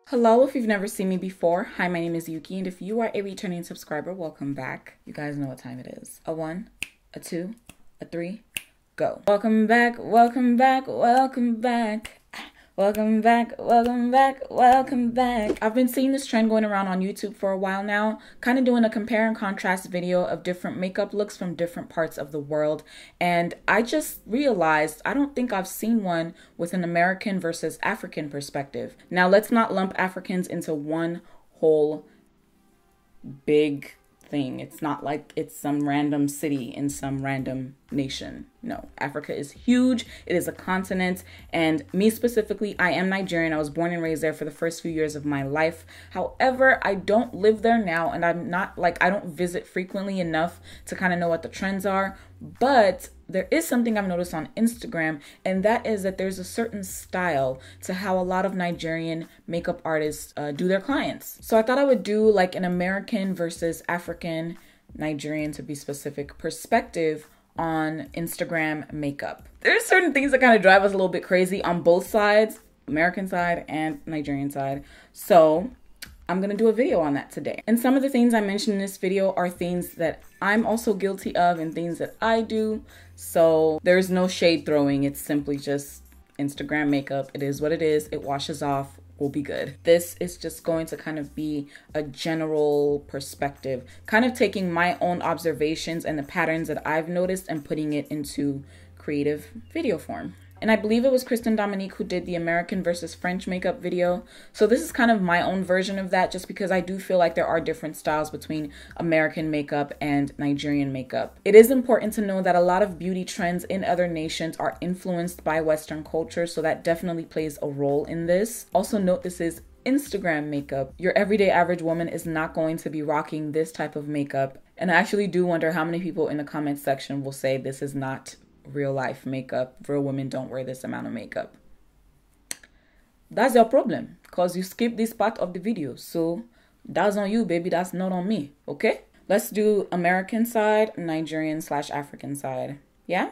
Hello, if you've never seen me before. Hi, my name is Youkeyy, and if you are a returning subscriber, welcome back. You guys know what time it is. A 1, a 2, a 3, go. Welcome back, welcome back, welcome back. Welcome back, welcome back, welcome back. I've been seeing this trend going around on YouTube for a while now, kind of doing a compare and contrast video of different makeup looks from different parts of the world. And I just realized I don't think I've seen one with an American versus African perspective. Now, let's not lump Africans into one whole big thing. It's not like it's some random city in some random nation. No, Africa is huge. It is a continent, and me specifically, I am Nigerian. I was born and raised there for the first few years of my life. However, I don't live there now, and I'm not like, I don't visit frequently enough to kind of know what the trends are. But there is something I've noticed on Instagram, and that is that there's a certain style to how a lot of Nigerian makeup artists do their clients. So I thought I would do like an American versus African, Nigerian to be specific, perspective on Instagram makeup. There's certain things that kind of drive us a little bit crazy on both sides, American side and Nigerian side. So I'm gonna do a video on that today. And some of the things I mentioned in this video are things that I'm also guilty of and things that I do. So there's no shade throwing. It's simply just Instagram makeup. It is what it is. It washes off. Will be good. This is just going to kind of be a general perspective, kind of taking my own observations and the patterns that I've noticed and putting it into creative video form. And I believe it was Kristen Dominique who did the American versus French makeup video. So this is kind of my own version of that, just because I do feel like there are different styles between American makeup and Nigerian makeup. It is important to know that a lot of beauty trends in other nations are influenced by Western culture, so that definitely plays a role in this. Also note, this is Instagram makeup. Your everyday average woman is not going to be rocking this type of makeup. And I actually do wonder how many people in the comments section will say this is not real life makeup. Real women don't wear this amount of makeup. That's your problem, because you skipped this part of the video. So that's on you, baby. That's not on me. Okay, let's do American side, Nigerian / African side. Yeah,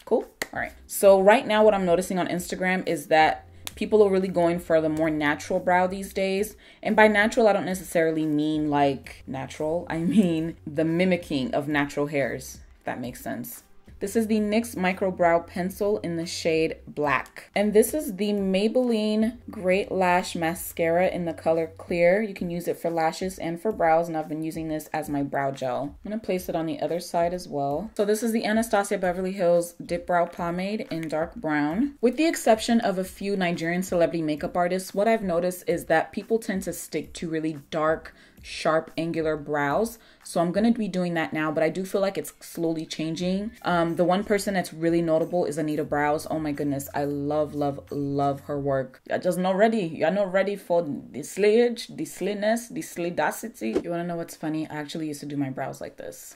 cool. All right, so right now what I'm noticing on Instagram is that people are really going for the more natural brow these days. And by natural, I don't necessarily mean like natural. I mean the mimicking of natural hairs, if that makes sense. This is the NYX Micro Brow Pencil in the shade Black. And this is the Maybelline Great Lash Mascara in the color Clear. You can use it for lashes and for brows, and I've been using this as my brow gel. I'm gonna place it on the other side as well. So this is the Anastasia Beverly Hills Dipbrow Pomade in dark brown. With the exception of a few Nigerian celebrity makeup artists, what I've noticed is that people tend to stick to really dark, sharp, angular brows. So I'm going to be doing that now, but I do feel like it's slowly changing. The one person that's really notable is Anita Brows. Oh my goodness, I love, love, love her work. You're just not ready. You're not ready for the slayage, the slayness, the slaydacity. You want to know what's funny? I actually used to do my brows like this.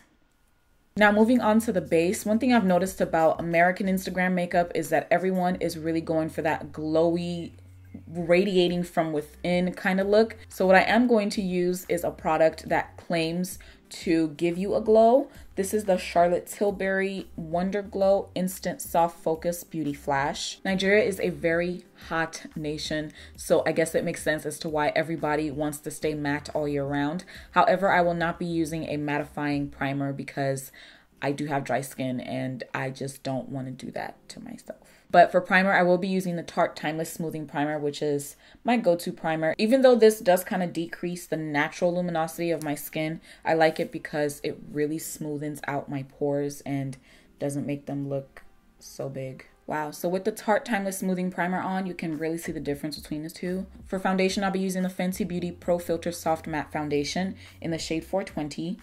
Now, moving on to the base, one thing I've noticed about American Instagram makeup is that everyone is really going for that glowy, radiating from within kind of look. So what I am going to use is a product that claims to give you a glow. This is the Charlotte Tilbury Wonder Glow Instant Soft Focus Beauty Flash. Nigeria is a very hot nation, so I guess it makes sense as to why everybody wants to stay matte all year round. However, I will not be using a mattifying primer because I do have dry skin and I just don't want to do that to myself. But for primer, I will be using the Tarte Timeless Smoothing Primer, which is my go-to primer. Even though this does kind of decrease the natural luminosity of my skin, I like it because it really smoothens out my pores and doesn't make them look so big. Wow, so with the Tarte Timeless Smoothing Primer on, you can really see the difference between the two. For foundation, I'll be using the Fenty Beauty Pro Filter Soft Matte Foundation in the shade 420.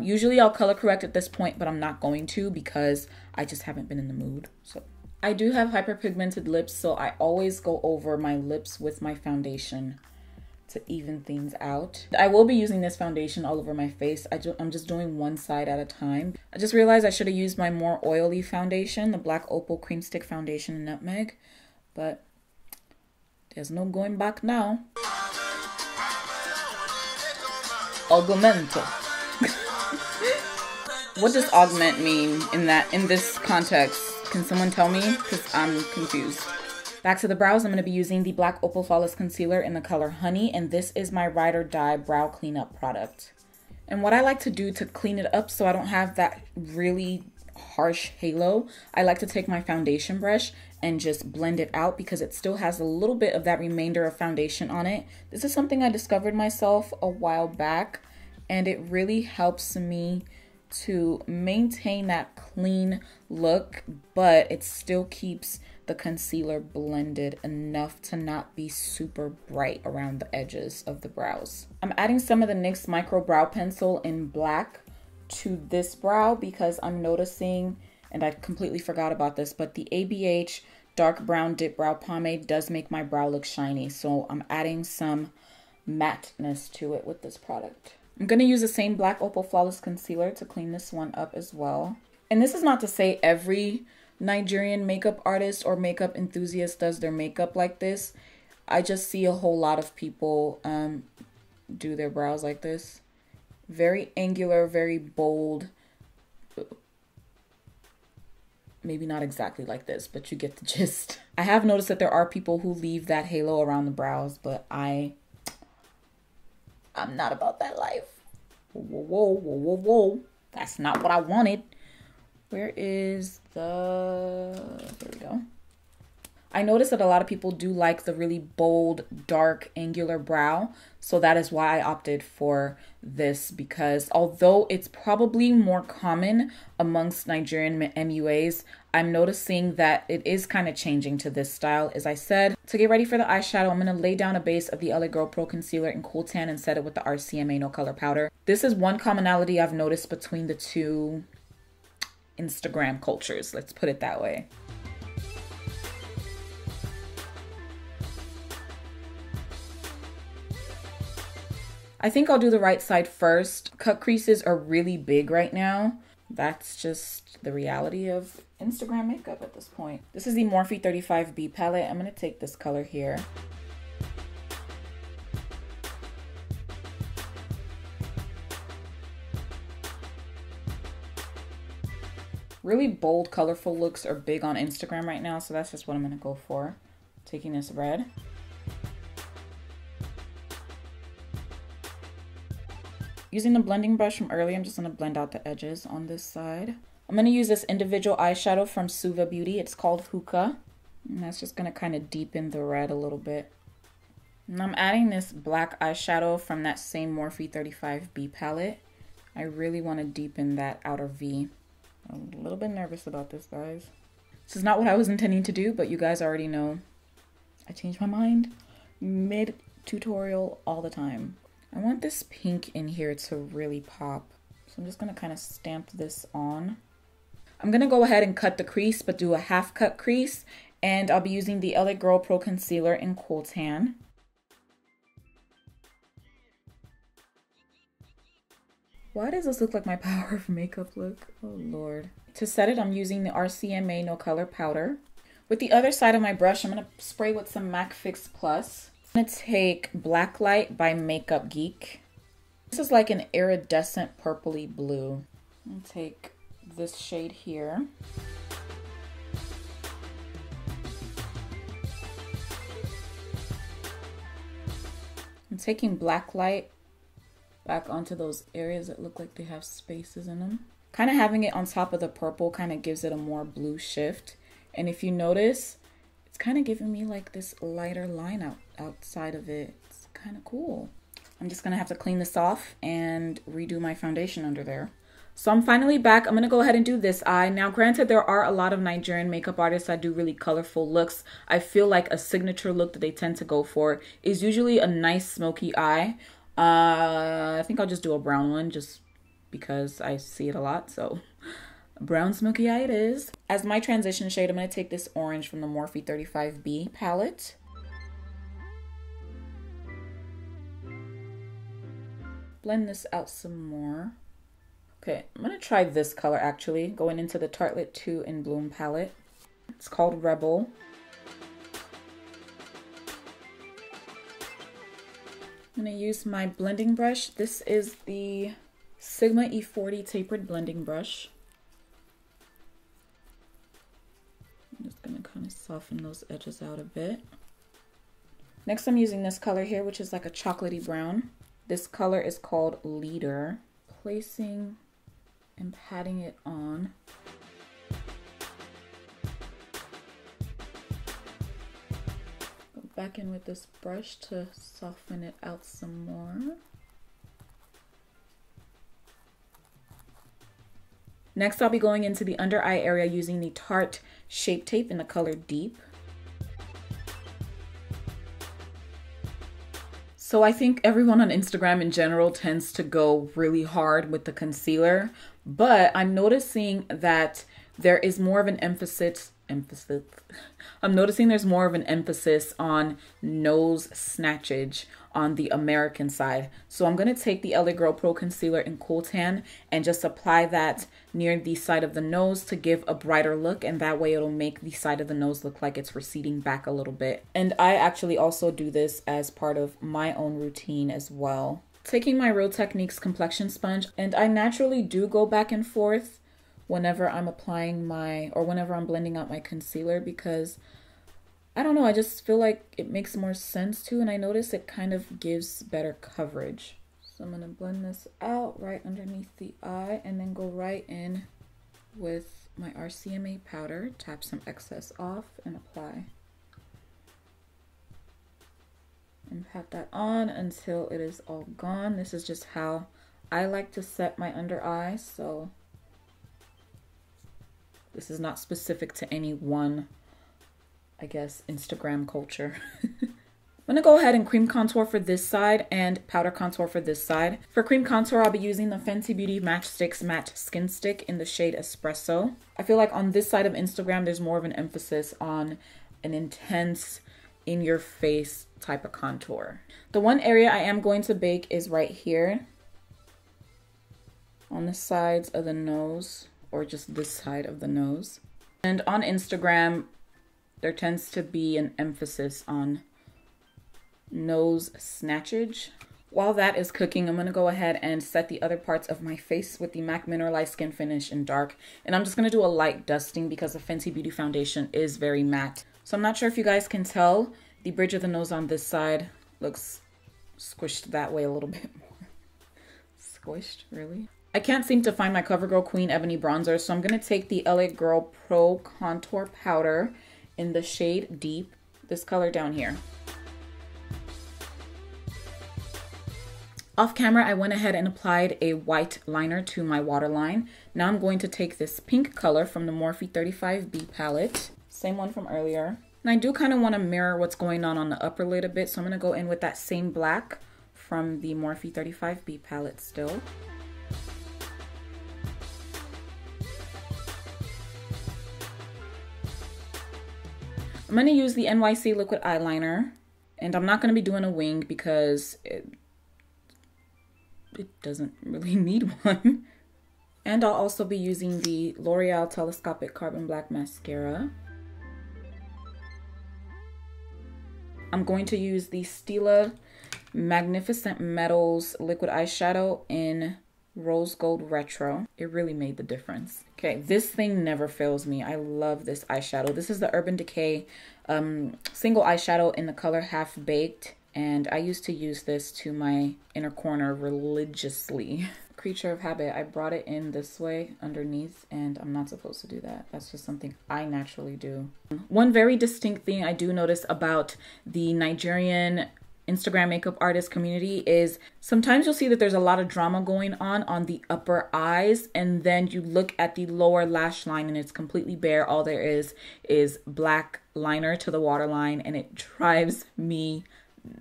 Usually I'll color correct at this point, but I'm not going to because I just haven't been in the mood. So I do have hyperpigmented lips, so I always go over my lips with my foundation to even things out. I will be using this foundation all over my face. I'm just doing one side at a time. I just realized I should have used my more oily foundation, the Black Opal Cream Stick Foundation in Nutmeg, but there's no going back now. Augmento. What does augment mean in this context? Can someone tell me? Because I'm confused. Back to the brows, I'm going to be using the Black Opal Flawless Concealer in the color Honey, and this is my Ride or Die Brow Cleanup product. And what I like to do to clean it up so I don't have that really harsh halo, I like to take my foundation brush and just blend it out because it still has a little bit of that remainder of foundation on it. This is something I discovered myself a while back, and it really helps me to maintain that clean look, but it still keeps the concealer blended enough to not be super bright around the edges of the brows. I'm adding some of the NYX Micro Brow Pencil in black to this brow because I'm noticing, and I completely forgot about this, but the ABH Dark Brown Dipbrow Pomade does make my brow look shiny, so I'm adding some matteness to it with this product. I'm going to use the same Black Opal Flawless Concealer to clean this one up as well. And this is not to say every Nigerian makeup artist or makeup enthusiast does their makeup like this. I just see a whole lot of people do their brows like this. Very angular, very bold. Maybe not exactly like this, but you get the gist. I have noticed that there are people who leave that halo around the brows, but I'm not about that life. Whoa, whoa, whoa, whoa, whoa. That's not what I wanted. Where is there we go. I noticed that a lot of people do like the really bold, dark, angular brow. So that is why I opted for this, because although it's probably more common amongst Nigerian MUAs, I'm noticing that it is kind of changing to this style. As I said, to get ready for the eyeshadow, I'm going to lay down a base of the LA Girl Pro Concealer in Cool Tan and set it with the RCMA No Color Powder. This is one commonality I've noticed between the two Instagram cultures, let's put it that way. I think I'll do the right side first. Cut creases are really big right now. That's just the reality of Instagram makeup at this point. This is the Morphe 35B palette. I'm going to take this color here. Really bold, colorful looks are big on Instagram right now, so that's just what I'm going to go for. Taking this red. Using the blending brush from earlier, I'm just going to blend out the edges on this side. I'm going to use this individual eyeshadow from Suva Beauty. It's called Hookah. And that's just going to kind of deepen the red a little bit. And I'm adding this black eyeshadow from that same Morphe 35B palette. I really want to deepen that outer V. I'm a little bit nervous about this, guys. This is not what I was intending to do, but you guys already know I change my mind mid-tutorial all the time. I want this pink in here to really pop. So I'm just going to kind of stamp this on. I'm going to go ahead and cut the crease, but do a half cut crease. And I'll be using the LA Girl Pro Concealer in Cool Tan. Why does this look like my Power of Makeup look? Oh Lord. To set it, I'm using the RCMA No Color Powder. With the other side of my brush, I'm going to spray with some MAC Fix Plus. I'm going to take Blacklight by Makeup Geek. This is like an iridescent purpley blue. I'm going to take this shade here. I'm taking Blacklight back onto those areas that look like they have spaces in them. Kind of having it on top of the purple kind of gives it a more blue shift. And if you notice, it's kind of giving me like this lighter line outside of it. It's kind of cool. I'm just going to have to clean this off and redo my foundation under there. So I'm finally back. I'm going to go ahead and do this eye. Now, granted, there are a lot of Nigerian makeup artists that do really colorful looks. I feel like a signature look that they tend to go for is usually a nice smoky eye. I think I'll just do a brown one just because I see it a lot. So brown smoky eye it is. As my transition shade, I'm going to take this orange from the Morphe 35B palette. Blend this out some more. Okay, I'm going to try this color actually, going into the Tartelette 2 in Bloom palette. It's called Rebel. I'm going to use my blending brush. This is the Sigma E40 tapered blending brush. I'm just going to kind of soften those edges out a bit. Next, I'm using this color here, which is like a chocolatey brown. This color is called Leader. Placing and patting it on. Go back in with this brush to soften it out some more. Next, I'll be going into the under eye area using the Tarte Shape Tape in the color Deep. So I think everyone on Instagram in general tends to go really hard with the concealer, but I'm noticing that there is more of an emphasis I'm noticing there's more of an emphasis on nose snatchage on the American side. So I'm going to take the LA Girl Pro Concealer in Cool Tan and just apply that near the side of the nose to give a brighter look, and that way it'll make the side of the nose look like it's receding back a little bit. And I actually also do this as part of my own routine as well. Taking my Real Techniques complexion sponge, and I naturally do go back and forth whenever I'm applying whenever I'm blending out my concealer, because I don't know, I just feel like it makes more sense to, and I notice it kind of gives better coverage. So I'm gonna blend this out right underneath the eye and then go right in with my RCMA powder, tap some excess off and apply. And pat that on until it is all gone. This is just how I like to set my under eye, so this is not specific to any one, I guess, Instagram culture. I'm gonna go ahead and cream contour for this side and powder contour for this side. For cream contour, I'll be using the Fenty Beauty Matchsticks Matte Skin Stick in the shade Espresso. I feel like on this side of Instagram, there's more of an emphasis on an intense, in-your-face type of contour. The one area I am going to bake is right here on the sides of the nose, or just this side of the nose. And on Instagram, there tends to be an emphasis on nose snatchage. While that is cooking, I'm gonna go ahead and set the other parts of my face with the MAC Mineralized Skin Finish in Dark. And I'm just gonna do a light dusting because the Fenty Beauty foundation is very matte. So I'm not sure if you guys can tell, the bridge of the nose on this side looks squished that way a little bit more. Squished, really? I can't seem to find my CoverGirl Queen Ebony Bronzer, so I'm gonna take the LA Girl Pro Contour Powder in the shade Deep, this color down here. Off camera, I went ahead and applied a white liner to my waterline. Now I'm going to take this pink color from the Morphe 35B palette, same one from earlier. And I do kind of want to mirror what's going on the upper lid a bit, so I'm going to go in with that same black from the Morphe 35B palette still. I'm going to use the NYC liquid eyeliner, and I'm not going to be doing a wing because it doesn't really need one. And I'll also be using the L'Oreal Telescopic Carbon Black Mascara. I'm going to use the Stila Magnificent Metals liquid eyeshadow in Rose Gold Retro. It really made the difference. Okay, this thing never fails me. I love this eyeshadow. This is the Urban Decay single eyeshadow in the color Half Baked. And I used to use this to my inner corner religiously. Creature of habit, I brought it in this way underneath, and I'm not supposed to do that. That's just something I naturally do. One very distinct thing I do notice about the Nigerian Instagram makeup artist community is sometimes you'll see that there's a lot of drama going on the upper eyes, and then you look at the lower lash line and it's completely bare. All there is black liner to the waterline, and it drives me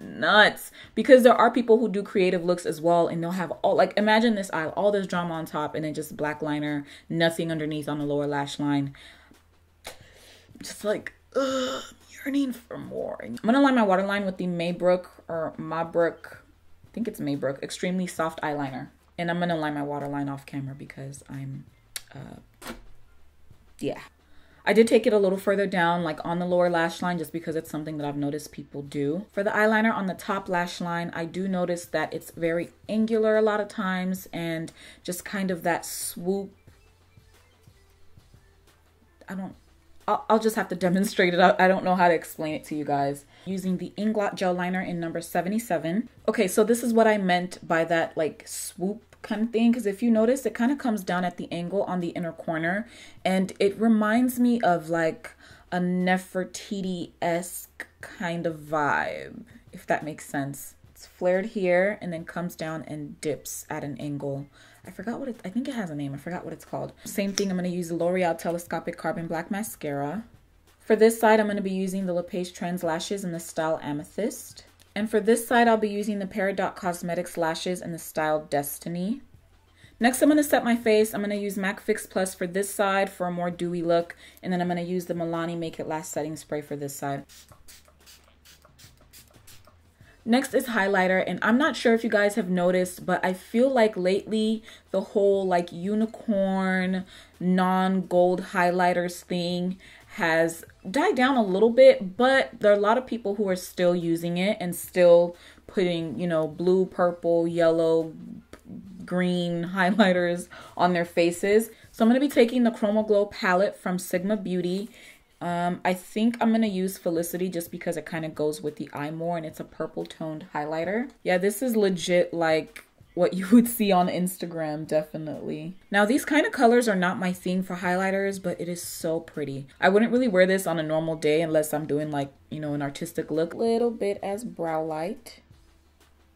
nuts because there are people who do creative looks as well, and they'll have all, like, imagine this eye, all this drama on top and then just black liner, nothing underneath on the lower lash line. Just like, ugh, yearning for more. I'm gonna line my waterline with the Maybrook, I think it's Maybrook Extremely Soft Eyeliner, and I'm gonna line my waterline off camera because I'm yeah, I did take it a little further down, like on the lower lash line, just because it's something that I've noticed people do. For the eyeliner on the top lash line, I do notice that it's very angular a lot of times, and just kind of that swoop. I I'll just have to demonstrate it. I don't know how to explain it to you guys. Using the Inglot Gel Liner in number 77. Okay, so this is what I meant by that like swoop kind of thing, because if you notice, it kind of comes down at the angle on the inner corner, and it reminds me of like a Nefertiti-esque kind of vibe, if that makes sense. It's flared here and then comes down and dips at an angle. I forgot what I think it has a name. I forgot what it's called. Same thing, I'm going to use the L'Oreal Telescopic Carbon Black Mascara. For this side, I'm going to be using the LePage Trends lashes in the style Amethyst. And for this side, I'll be using the Peridot Cosmetics lashes in the style Destiny. Next, I'm going to set my face. I'm going to use MAC Fix Plus for this side for a more dewy look. And then I'm going to use the Milani Make It Last setting spray for this side. Next is highlighter, and I'm not sure if you guys have noticed, but I feel like lately the whole like unicorn non-gold highlighters thing has died down a little bit, but there are a lot of people who are still using it and still putting, you know, blue, purple, yellow, green highlighters on their faces. So I'm going to be taking the Chroma Glow palette from Sigma Beauty. I think I'm going to use Felicity just because it kind of goes with the eye more, and it's a purple toned highlighter. Yeah, this is legit like what you would see on Instagram, definitely. Now, these kind of colors are not my thing for highlighters, but it is so pretty. I wouldn't really wear this on a normal day unless I'm doing like, you know, an artistic look. Little bit as brow light.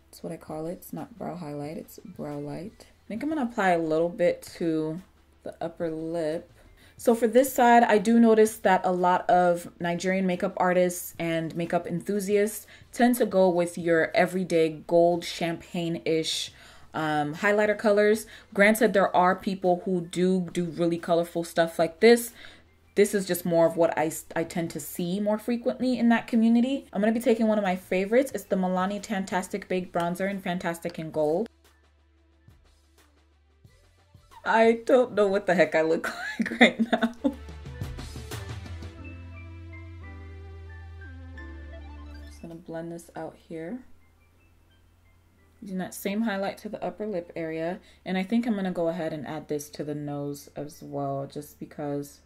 That's what I call it. It's not brow highlight, it's brow light. I think I'm going to apply a little bit to the upper lip. So for this side, I do notice that a lot of Nigerian makeup artists and makeup enthusiasts tend to go with your everyday gold champagne-ish highlighter colors. Granted, there are people who do really colorful stuff like this. This is just more of what I tend to see more frequently in that community. I'm going to be taking one of my favorites. It's the Milani Tantastic Baked Bronzer in Fantastic and Gold. I don't know what the heck I look like right now. Just gonna blend this out here. Using that same highlight to the upper lip area. And I think I'm gonna go ahead and add this to the nose as well, just because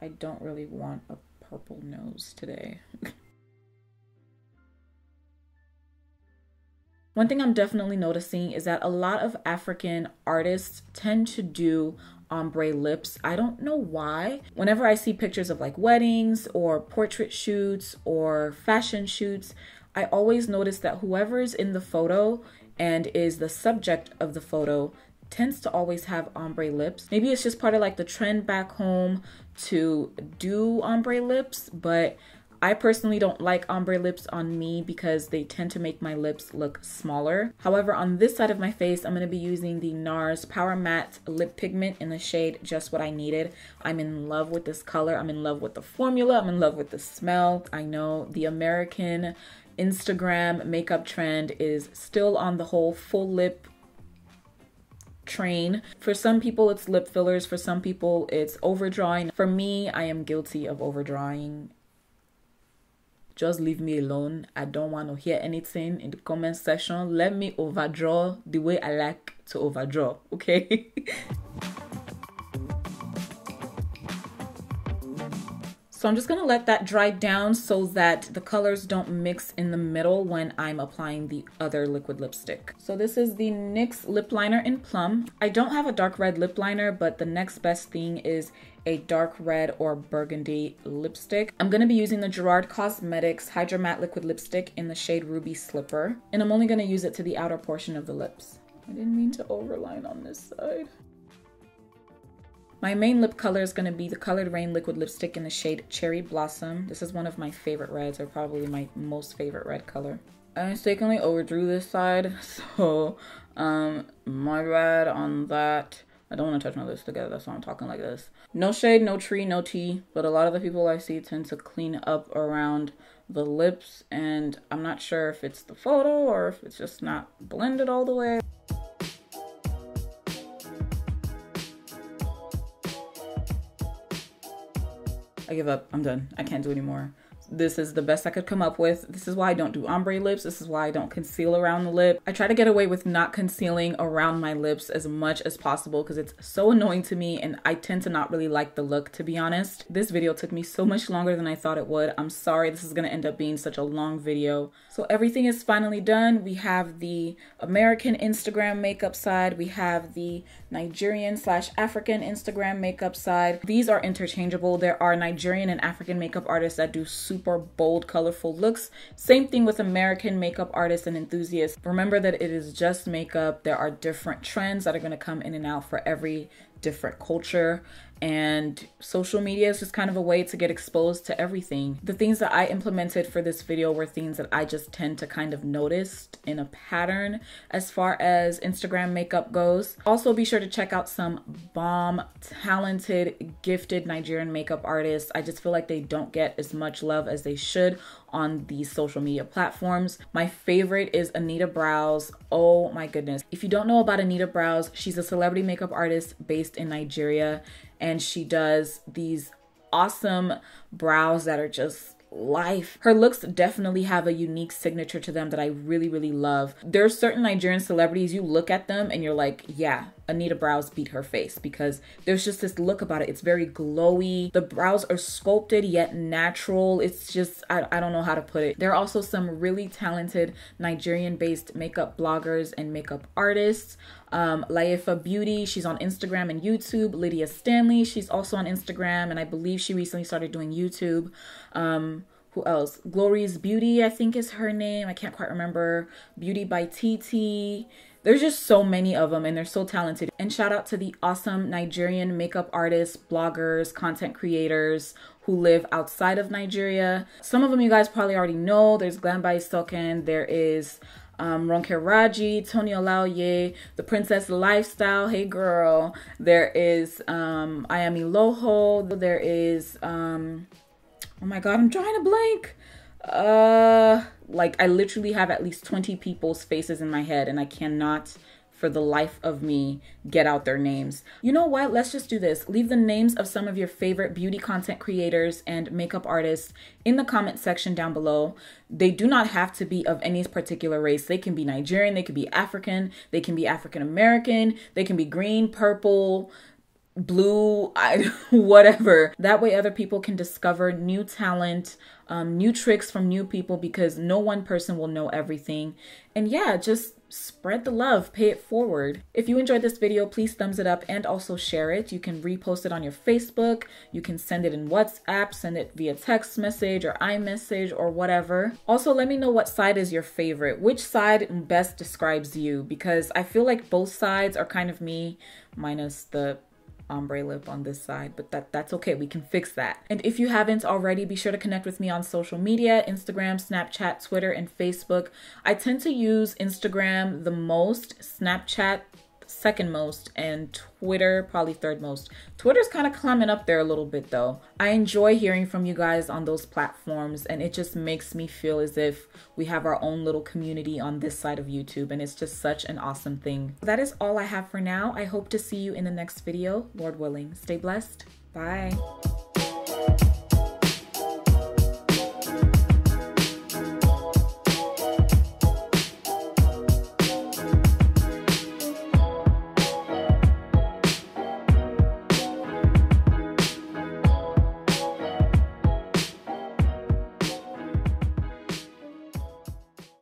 I don't really want a purple nose today. One thing I'm definitely noticing is that a lot of African artists tend to do ombre lips. I don't know why. Whenever I see pictures of like weddings or portrait shoots or fashion shoots, I always notice that whoever's in the photo and is the subject of the photo tends to always have ombre lips. Maybe it's just part of like the trend back home to do ombre lips, but I personally don't like ombre lips on me because they tend to make my lips look smaller. However, on this side of my face, I'm going to be using the NARS Power Matte Lip Pigment in the shade Just What I Needed. I'm in love with this color. I'm in love with the formula. I'm in love with the smell. I know the American Instagram makeup trend is still on the whole full lip train. For some people, it's lip fillers. For some people, it's overdrawing. For me, I am guilty of overdrawing. Just leave me alone. I don't want to hear anything in the comment section. Let me overdraw the way I like to overdraw, okay? So I'm just going to let that dry down so that the colors don't mix in the middle when I'm applying the other liquid lipstick. So this is the NYX Lip Liner in Plum. I don't have a dark red lip liner, but the next best thing is a dark red or burgundy lipstick. I'm going to be using the Gerard Cosmetics Hydra Matte Liquid Lipstick in the shade Ruby Slipper. And I'm only going to use it to the outer portion of the lips. I didn't mean to overline on this side. My main lip color is going to be the Colored Rain Liquid Lipstick in the shade Cherry Blossom. This is one of my favorite reds, or probably my most favorite red color. I mistakenly overdrew this side, so my bad on that. I don't want to touch my lips together, that's why I'm talking like this. No shade, no tree, no tea, but a lot of the people I see tend to clean up around the lips, and I'm not sure if it's the photo or if it's just not blended all the way. I give up. I'm done. I can't do anymore. This is the best I could come up with. This is why I don't do ombre lips. This is why I don't conceal around the lip. I try to get away with not concealing around my lips as much as possible because it's so annoying to me and I tend to not really like the look, to be honest. This video took me so much longer than I thought it would. I'm sorry this is gonna end up being such a long video. So everything is finally done. We have the American Instagram makeup side. We have the Nigerian/African Instagram makeup side. These are interchangeable. There are Nigerian and African makeup artists that do super bold, colorful looks. Same thing with American makeup artists and enthusiasts. Remember that it is just makeup. There are different trends that are going to come in and out for every different culture, and social media is just kind of a way to get exposed to everything. The things that I implemented for this video were things that I just tend to kind of notice in a pattern as far as Instagram makeup goes. Also, be sure to check out some bomb, talented, gifted Nigerian makeup artists. I just feel like they don't get as much love as they should on these social media platforms. My favorite is Anita Brows. Oh my goodness. If you don't know about Anita Brows, she's a celebrity makeup artist based in Nigeria, and she does these awesome brows that are just life. Her looks definitely have a unique signature to them that I really love. There are certain Nigerian celebrities, you look at them and you're like, yeah, Anita Brows beat her face, because there's just this look about it. It's very glowy. The brows are sculpted yet natural. It's just, I don't know how to put it. There are also some really talented Nigerian based makeup bloggers and makeup artists. Laifa Beauty, she's on Instagram and YouTube. Lydia Stanley, she's also on Instagram, and I believe she recently started doing YouTube. Who else? Glory's Beauty, I think is her name. I can't quite remember. Beauty by TT. There's just so many of them and they're so talented. And shout out to the awesome Nigerian makeup artists, bloggers, content creators who live outside of Nigeria. Some of them you guys probably already know. There's Glam by Stoken. There is Ronke Raji, Tony Olaoye, The Princess Lifestyle, hey girl. There is Ayami Loho. There is oh my god, I'm drawing a blank. Like I literally have at least 20 people's faces in my head and I cannot for the life of me get out their names. You know what? Let's just do this. Leave the names of some of your favorite beauty content creators and makeup artists in the comment section down below. They do not have to be of any particular race. They can be Nigerian, they can be African, they can be African American, they can be green, purple, blue, whatever. That way other people can discover new talent, new tricks from new people, because no one person will know everything. And yeah, just spread the love, pay it forward. If you enjoyed this video, please thumbs it up and also share it. You can repost it on your Facebook, you can send it in WhatsApp, send it via text message or iMessage or whatever. Also, let me know what side is your favorite. Which side best describes you? Because I feel like both sides are kind of me, minus the ombre lip on this side, but that's okay. We can fix that. And if you haven't already, be sure to connect with me on social media: Instagram, Snapchat, Twitter, and Facebook. I tend to use Instagram the most, Snapchat second most, and Twitter probably third most. Twitter's kind of climbing up there a little bit though. I enjoy hearing from you guys on those platforms, and it just makes me feel as if we have our own little community on this side of YouTube, and it's just such an awesome thing. That is all I have for now. I hope to see you in the next video, Lord willing. Stay blessed. Bye.